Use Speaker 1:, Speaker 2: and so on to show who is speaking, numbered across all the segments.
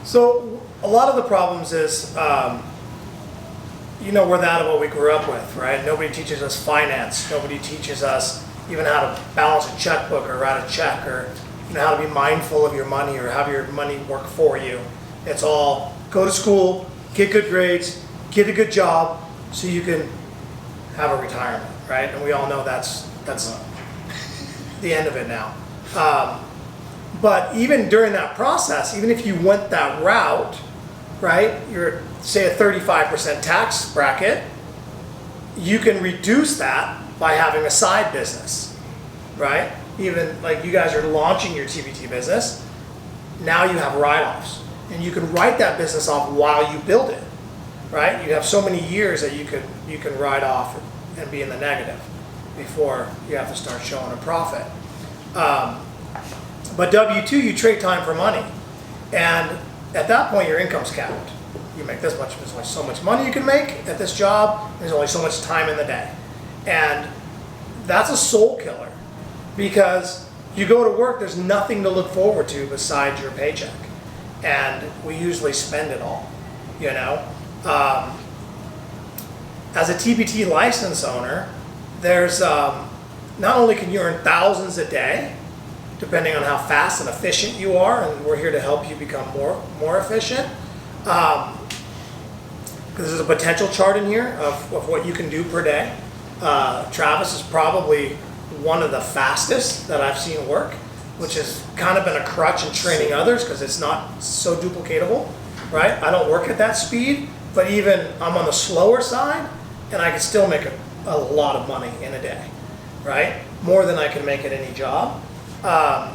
Speaker 1: So a lot of the problems is, we're that of what we grew up with, right? Nobody teaches us finance. Nobody teaches us even how to balance a checkbook or write a check, or how to be mindful of your money or have your money work for you. It's all go to school, get good grades, get a good job so you can have a retirement, right? And we all know that's the end of it now. But even during that process, even if you went that route, right, you're say a 35% tax bracket, you can reduce that by having a side business, right? Even like you guys are launching your TBT business, now you have write-offs, and you can write that business off while you build it, right? You have so many years that you can write off and be in the negative before you have to start showing a profit. But W-2, you trade time for money, and at that point your income's capped. You make this much, there's only so much money you can make at this job, there's only so much time in the day. And that's a soul killer, because you go to work, there's nothing to look forward to besides your paycheck. And we usually spend it all, As a TBT license owner, there's, not only can you earn thousands a day, depending on how fast and efficient you are, and we're here to help you become more efficient. Because there's a potential chart in here of what you can do per day. Travis is probably one of the fastest that I've seen work, which has kind of been a crutch in training others because it's not so duplicatable, right? I don't work at that speed, but even I'm on the slower side, and I can still make a lot of money in a day, right? More than I can make at any job. But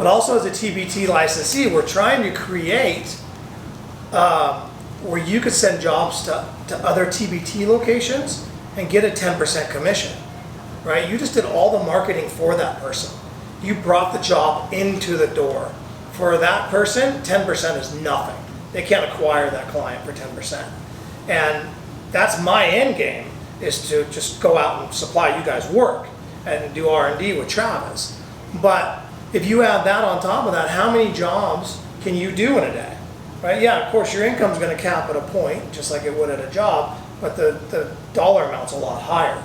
Speaker 1: also as a TBT licensee, we're trying to create where you could send jobs to other TBT locations and get a 10% commission, right? You just did all the marketing for that person. You brought the job into the door. For that person, 10% is nothing. They can't acquire that client for 10%. And that's my end game, is to just go out and supply you guys work and do R&D with Travis. But if you add that on top of that, how many jobs can you do in a day? Right? Yeah, of course your income's going to cap at a point, just like it would at a job, but the dollar amount's a lot higher,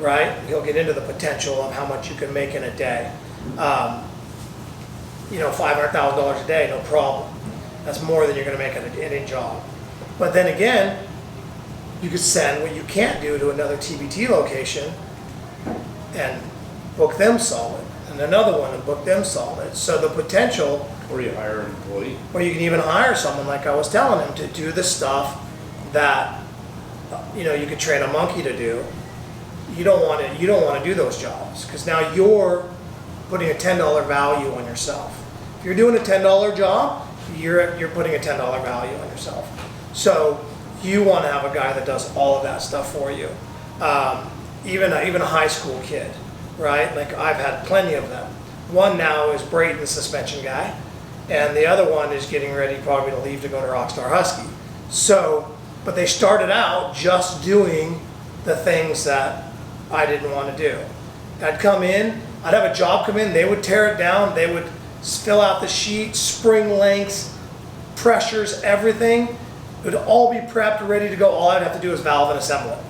Speaker 1: right? You'll get into the potential of how much you can make in a day. $500,000 a day, no problem. That's more than you're going to make at any job. But then again, you could send what you can't do to another TBT location and book them solid, and another one and book them solid. So the potential.
Speaker 2: Or you hire an employee.
Speaker 1: Or you can even hire someone, like I was telling him, to do the stuff that you could train a monkey to do. You don't want to do those jobs, because now you're putting a $10 value on yourself. If you're doing a $10 job, you're putting a $10 value on yourself. So you want to have a guy that does all of that stuff for you. Even a high school kid, right? Like I've had plenty of them. One now is Braden, the suspension guy, and the other one is getting ready probably to leave to go to Rockstar Husky. So, but they started out just doing the things that I didn't want to do. I'd come in, I'd have a job come in, they would tear it down, they would fill out the sheet, spring lengths, pressures, everything. It would all be prepped, ready to go. All I'd have to do is valve and assemble it.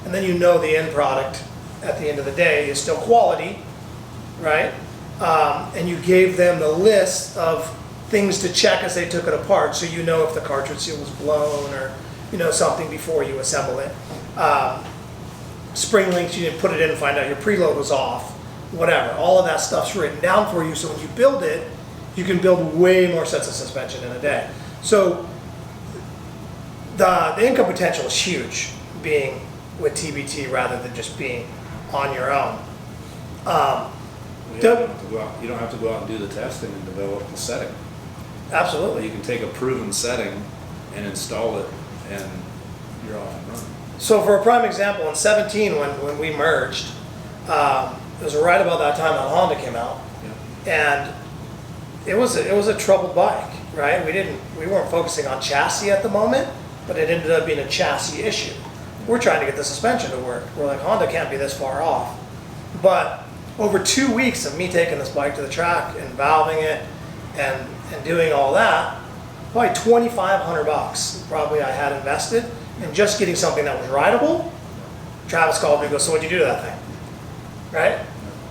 Speaker 1: And then the end product at the end of the day is still quality, right? And you gave them the list of things to check as they took it apart, so you know if the cartridge seal was blown or something before you assemble it. Spring links, you didn't put it in and find out your preload was off, whatever. All of that stuff's written down for you, so when you build it, you can build way more sets of suspension in a day. So the income potential is huge being with TBT rather than just being on your own.
Speaker 2: You don't have to go out and do the testing and develop the setting.
Speaker 1: Absolutely.
Speaker 2: You can take a proven setting and install it, and you're off and running.
Speaker 1: So for a prime example, in 17 when we merged, it was right about that time that Honda came out, and it was a troubled bike, right? We weren't focusing on chassis at the moment, but it ended up being a chassis issue. We're trying to get the suspension to work. We're like, Honda can't be this far off. But over 2 weeks of me taking this bike to the track and valving it and doing all that, probably $2,500 probably I had invested in just getting something that was rideable. Travis called me and goes, so what'd you do to that thing? Right?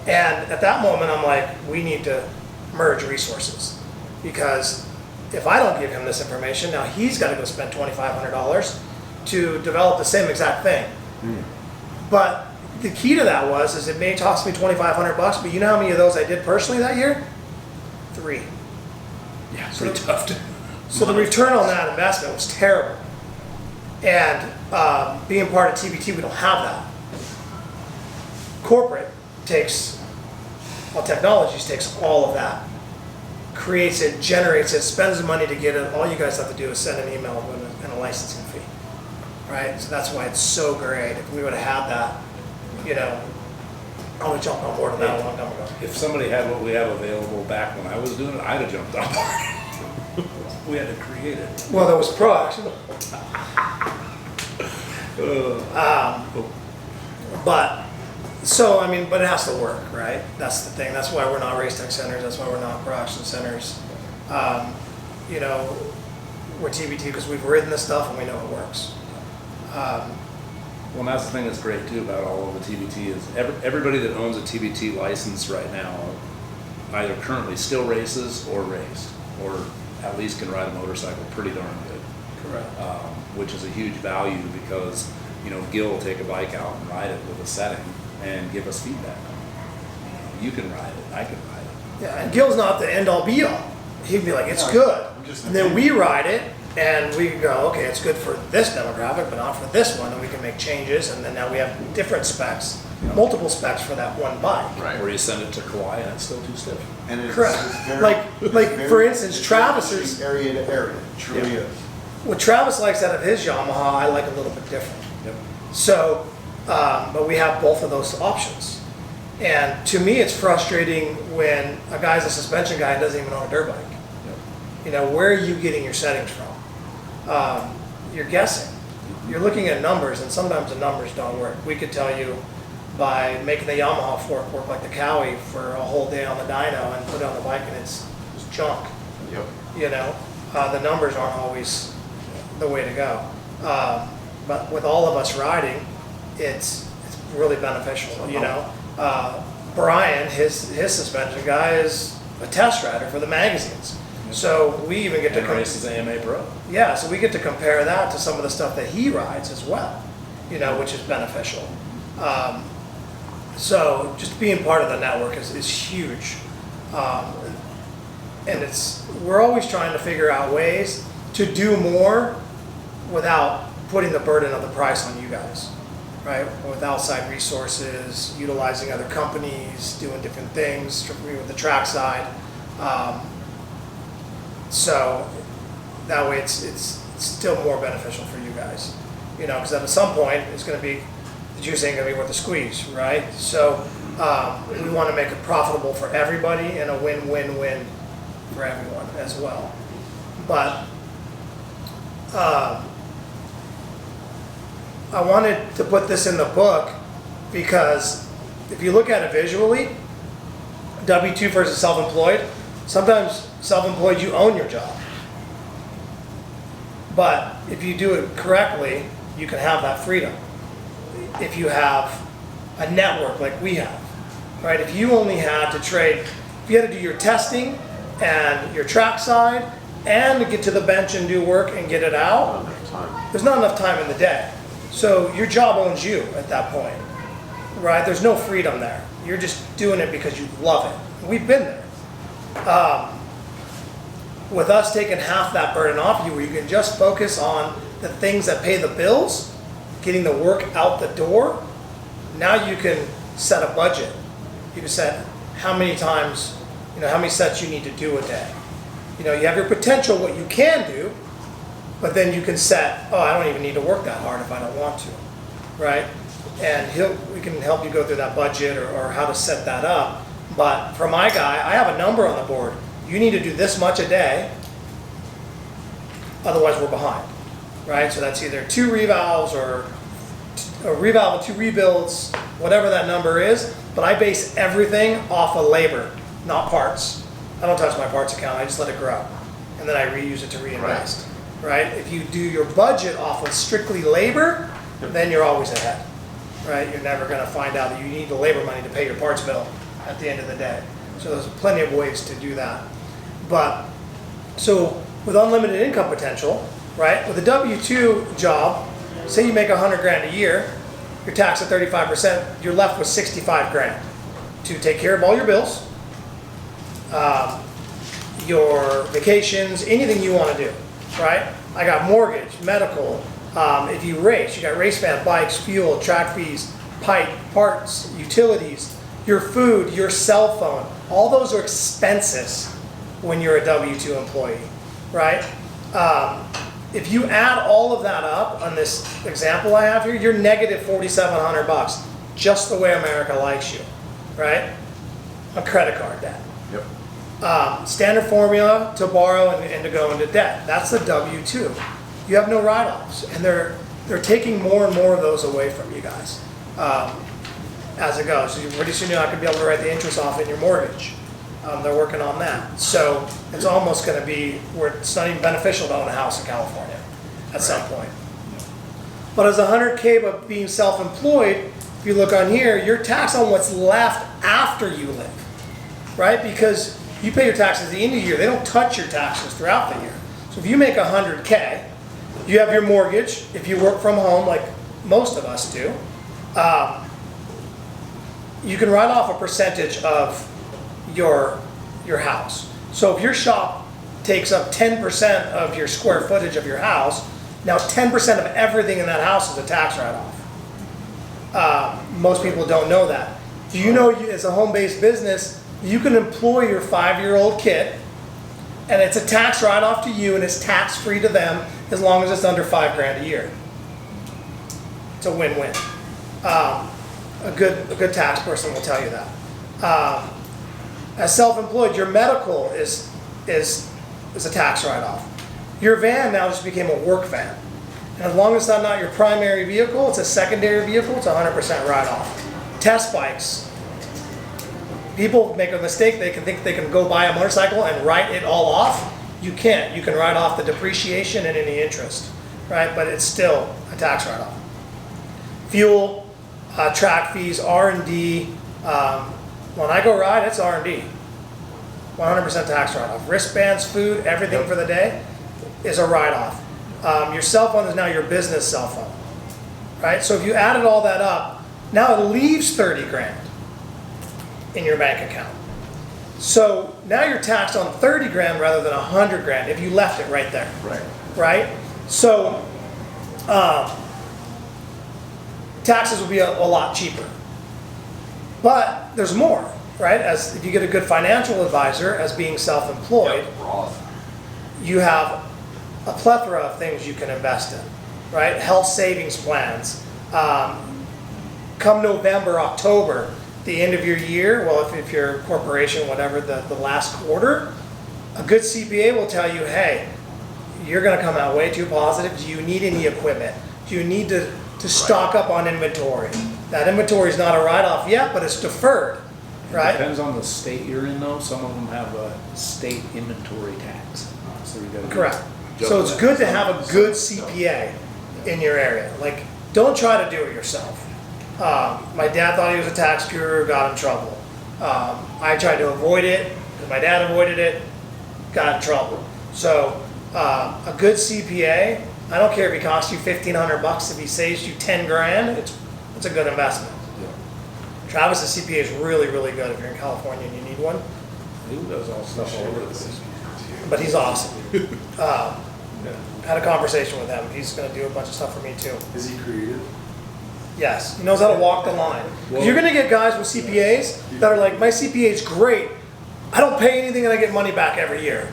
Speaker 1: And at that moment, I'm like, we need to merge resources, because if I don't give him this information, now he's got to go spend $2,500 to develop the same exact thing. But the key to that is it may cost me $2,500, but you know how many of those I did personally that year? 3.
Speaker 2: Yeah, it's pretty tough to.
Speaker 1: So the return on that investment was terrible. And being part of TBT, we don't have that. Corporate takes, well, technologies takes all of that, creates it, generates it, spends the money to get it. All you guys have to do is send an email and a licensing fee, right? So that's why it's so great. If we would have had that, you know, I would jump on board with that a long time ago.
Speaker 2: If somebody had what we have available back when I was doing it, I'd have jumped on board. We had to create it.
Speaker 1: Well, there was pro action. But, so, I mean, but it has to work, right? That's the thing. That's why we're not race tech centers. That's why we're not pro action centers. You know, we're TBT because we've ridden this stuff and we know it works.
Speaker 2: Well, and that's the thing that's great too about all of the TBT is everybody that owns a TBT license right now either currently still races or raced, or at least can ride a motorcycle pretty darn good.
Speaker 1: Correct.
Speaker 2: Which is a huge value because, you know, Gil will take a bike out and ride it with a setting and give us feedback. You can ride it, I can ride it.
Speaker 1: Yeah, and Gil's not the end all be all. He'd be like, it's good. And then we ride it and we go, okay, it's good for this demographic, but not for this one. And we can make changes. And then now we have different specs, multiple specs for that one bike.
Speaker 3: Right.
Speaker 2: Or you send it to Kauai and it's still too stiff.
Speaker 3: And it's,
Speaker 1: Correct.
Speaker 3: it's very,
Speaker 1: Like
Speaker 3: very-
Speaker 1: for instance,
Speaker 3: it's
Speaker 1: Travis's,
Speaker 3: very area to area. It truly
Speaker 2: Yeah.
Speaker 3: is.
Speaker 1: what Travis likes out of his Yamaha, I like a little bit different.
Speaker 2: Yep.
Speaker 1: So, but we have both of those options. And to me, it's frustrating when a guy's a suspension guy and doesn't even own a dirt bike.
Speaker 2: Yep.
Speaker 1: You know, where are you getting your settings from? You're guessing. You're looking at numbers, and sometimes the numbers don't work. We could tell you by making the Yamaha fork work like the Cowie for a whole day on the dyno and put it on the bike and it's junk.
Speaker 3: Yep.
Speaker 1: You know, the numbers aren't always the way to go. But with all of us riding, it's really beneficial. You know, Brian, his suspension guy is a test rider for the magazines. So we even get to
Speaker 2: And races AMA Pro.
Speaker 1: yeah, so we get to compare that to some of the stuff that he rides as well, you know, which is beneficial. So just being part of the network is huge. And we're always trying to figure out ways to do more without putting the burden of the price on you guys, right? With outside resources, utilizing other companies, doing different things, strictly with the track side. So that way it's still more beneficial for you guys, you know, because at some point it's going to be, the juice ain't going to be worth the squeeze, right? So we want to make it profitable for everybody and a win-win-win for everyone as well. But I wanted to put this in the book because if you look at it visually, W-2 versus self-employed, sometimes self-employed, you own your job. But if you do it correctly, you can have that freedom. If you have a network like we have, right? If you only had to trade, if you had to do your testing and your track side and to get to the bench and do work and get it out, there's not enough time in the day. So your job owns you at that point, right? There's no freedom there. You're just doing it because you love it. We've been there. With us taking half that burden off you, where you can just focus on the things that pay the bills, getting the work out the door, now you can set a budget. You can set how many times, you know, how many sets you need to do a day. You know, you have your potential, what you can do, but then you can set, oh, I don't even need to work that hard if I don't want to, right? And we can help you go through that budget or how to set that up. But for my guy, I have a number on the board. You need to do this much a day, otherwise we're behind, right? So that's either 2 revalves or a revalve and 2 rebuilds, whatever that number is. But I base everything off of labor, not parts. I don't touch my parts account, I just let it grow. And then I reuse it to reinvest, right? If you do your budget off of strictly labor, then you're always ahead, right? You're never gonna find out that you need the labor money to pay your parts bill at the end of the day. So there's plenty of ways to do that. But, so with unlimited income potential, right? With a W-2 job, say you make 100 grand a year, you're taxed at 35%, you're left with 65 grand to take care of all your bills, your vacations, anything you want to do, right? I got mortgage, medical, if you race, you got race van, bikes, fuel, track fees, pipe, parts, utilities, your food, your cell phone. All those are expenses when you're a W-2 employee, right? If you add all of that up on this example I have here, you're negative $4,700, just the way America likes you, right? A credit card debt.
Speaker 3: Yep.
Speaker 1: Standard formula to borrow and to go into debt. That's the W-2. You have no write-offs, and they're taking more and more of those away from you guys as it goes. So pretty soon you're not going to be able to write the interest off in your mortgage. They're working on that. So it's almost going to be where it's not even beneficial to own a house in California at some point. But as 100K of being self-employed, if you look on here, you're taxed on what's left after you live, right? Because you pay your taxes at the end of the year. They don't touch your taxes throughout the year. So if you make 100K, you have your mortgage. If you work from home, like most of us do, you can write off a percentage of your house. So if your shop takes up 10% of your square footage of your house, now 10% of everything in that house is a tax write-off. Most people don't know that. Do you know, as a home-based business, you can employ your 5-year-old kid, and it's a tax write-off to you, and it's tax-free to them as long as it's under $5 grand a year. It's a win-win. A good tax person will tell you that. As self-employed, your medical is a tax write-off. Your van now just became a work van. And as long as it's not your primary vehicle, it's a secondary vehicle, it's 100% write-off. Test bikes. People make a mistake, they can think they can go buy a motorcycle and write it all off. You can't. You can write off the depreciation and any interest, right? But it's still a tax write-off. Fuel, track fees, R&D. When I go ride, it's R&D. 100% tax write-off. Wristbands, food, everything for the day is a write-off. Your cell phone is now your business cell phone, right? So if you added all that up, now it leaves 30 grand in your bank account. So now you're taxed on 30 grand rather than 100 grand if you left it right there.
Speaker 3: Right.
Speaker 1: Right? So taxes will be a lot cheaper. But there's more, right? As if you get a good financial advisor as being self-employed, you have a plethora of things you can invest in, right? Health savings plans. Come November, October, the end of your year, well, if you're a corporation, whatever, the last quarter, a good CPA will tell you, hey, you're going to come out way too positive. Do you need any equipment? Do you need to stock up on inventory? That inventory is not a write-off yet, but it's deferred, right?
Speaker 2: Depends on the state you're in, though. Some of them have a state inventory tax. So you got to
Speaker 1: Correct. So it's good to have a good CPA in your area. Like, don't try to do it yourself. My dad thought he was a tax guru, got in trouble. I tried to avoid it, because my dad avoided it, got in trouble. So a good CPA, I don't care if he costs you $1,500, if he saves you 10 grand, it's a good investment.
Speaker 3: Yeah.
Speaker 1: Travis's CPA is really, really good if you're in California and you need one.
Speaker 2: He does all stuff all over the place.
Speaker 1: But he's awesome. Had a conversation with him. He's going to do a bunch of stuff for me too.
Speaker 3: Is he creative?
Speaker 1: Yes, he knows how to walk the line. 'Cause you're going to get guys with CPAs that are like, my CPA is great. I don't pay anything and I get money back every year.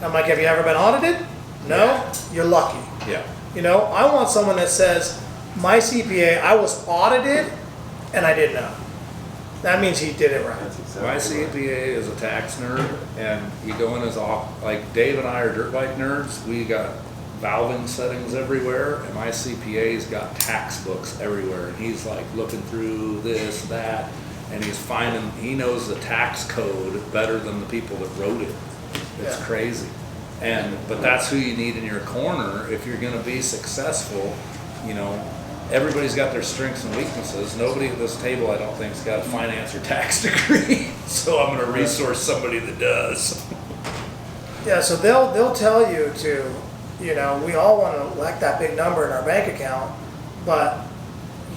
Speaker 1: I'm like, have you ever been audited? No? You're lucky.
Speaker 2: Yeah.
Speaker 1: You know, I want someone that says, my CPA, I was audited and I didn't know. That means he did it right.
Speaker 3: That's exactly
Speaker 2: My
Speaker 3: right.
Speaker 2: CPA is a tax nerd, and you go in his off, like Dave and I are dirt bike nerds. We got valving settings everywhere, and my CPA's got tax books everywhere. And he's like looking through this, that. and he knows the tax code better than the people that wrote it. It's
Speaker 1: Yeah.
Speaker 2: crazy. But that's who you need in your corner if you're gonna be successful. You know, everybody's got their strengths and weaknesses. Nobody at this table, I don't think, has got a finance or tax degree. So I'm gonna resource somebody that does.
Speaker 1: Yeah, so they'll tell you to, you know, we all want to elect that big number in our bank account, but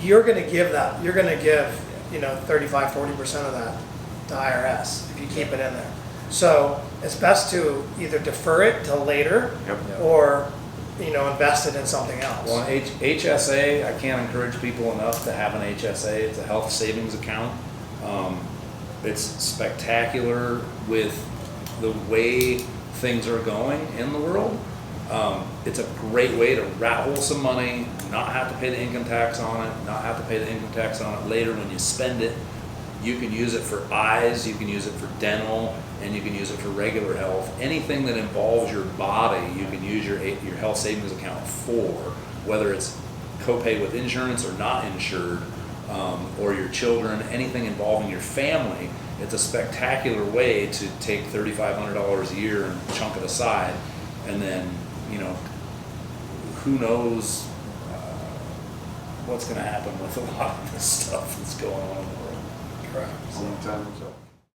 Speaker 1: you're going to give, you know, 35, 40% of that to IRS if you keep it in there. So it's best to either defer it till later or, you know, invest it in something else.
Speaker 2: Well, HSA, I can't encourage people enough to have an HSA. It's a health savings account. It's spectacular with the way things are going in the world. It's a great way to rat hole some money, not have to pay the income tax on it, not have to pay the income tax on it later when you spend it. You can use it for eyes, you can use it for dental, and you can use it for regular health. Anything that involves your body, you can use your health savings account for, whether it's copay with insurance or not insured, or your children, anything involving your family. It's a spectacular way to take $3,500 a year and chunk it aside, and then, you know, who knows what's going to happen with a lot of this stuff that's going on in the world.
Speaker 1: Correct.
Speaker 3: Long time will tell.